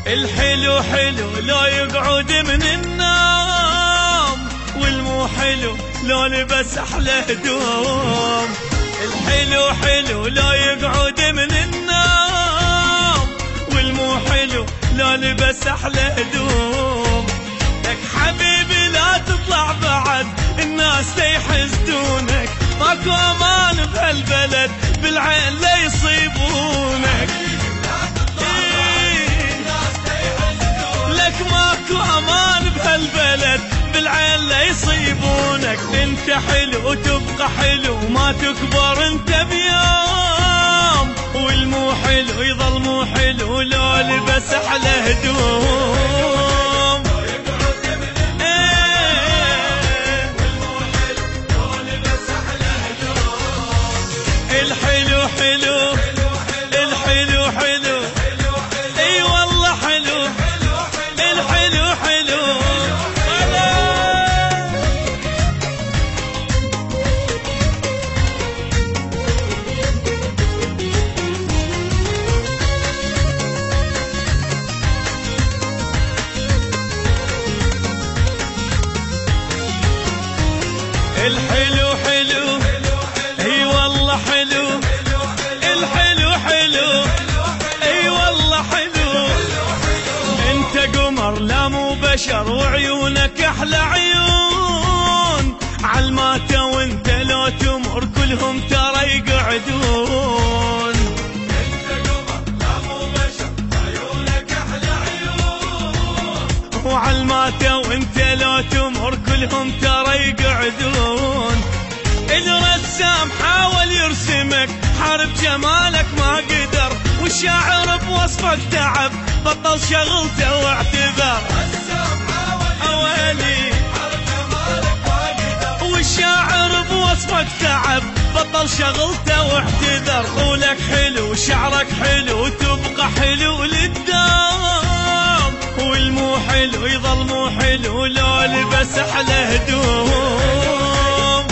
الحلو حلو لو يقعد من النوم، والمو حلو لو لبس احلى هدوم. الحلو حلو لو يقعد من النوم، والمو حلو لو لبس احلى هدوم. لك حبيبي لا تطلع بعد الناس يحسدونك، ماكو امان بهالبلد بالعين لا يصيبونك. لك ماكو امان بهالبلد بالعين لا يصيبونك. انت حلو وتبقى حلو ما تكبر انت بيوم، والمو حلو يظل مو حلو لو لبس احلى هدوم. الحلو حلو الحلو حلو، اي والله حلو الحلو حلو. الحلو حلو اي والله حلو الحلو حلو، اي والله حلو. انت قمر لا مو بشر وعيونك احلى عيون، عالماته وانت لو تمر كلهم ترى يقعدون. انت قمر لا مو بشر وعيونك احلى عيون، وعالماته وانت لو تمر كلهم ترى يقعدون. الرسام حاول يرسمك حارب جمالك ما قدر، والشاعر بوصفك تعب بطل شغلته واعتذر. اوالي والشاعر بوصفك تعب بطل شغلته واعتذر. قولك حلو شعرك حلو تبقى حلو للدوم، والمو حلو يظل مو حلو لو لبس احلى هدوم.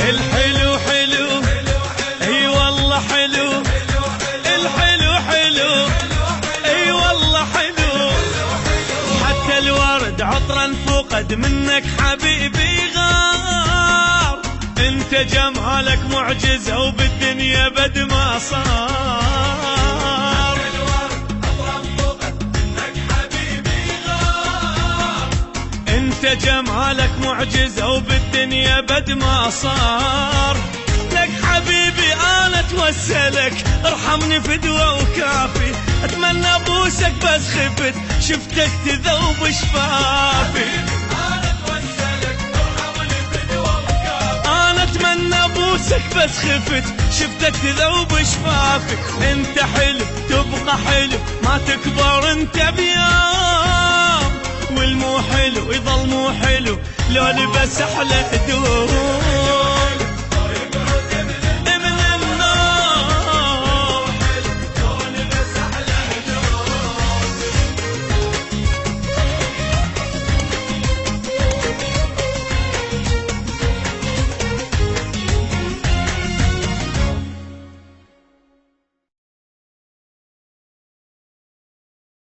الحلو حلو اي والله حلو الحلو حلو، اي والله حلو. حتى الورد عطرا فقد منك حبيبي غار، انت جمالك معجزة وبالدنيا بد ما صار. انت جمالك معجزة وبالدنيا بد ما صار. لك حبيبي انا اتوسلك ارحمني فدوة وكافي، اتمنى ابوسك بس خفت شفتك تذوب شفافي. انا اتمنى ابوسك بس خفت شفتك تذوب شفافي. انت حلو تبقى حلو ما تكبر انت بيوم، والمو حلو يظل مو حلو لو لبس احلى هدوم.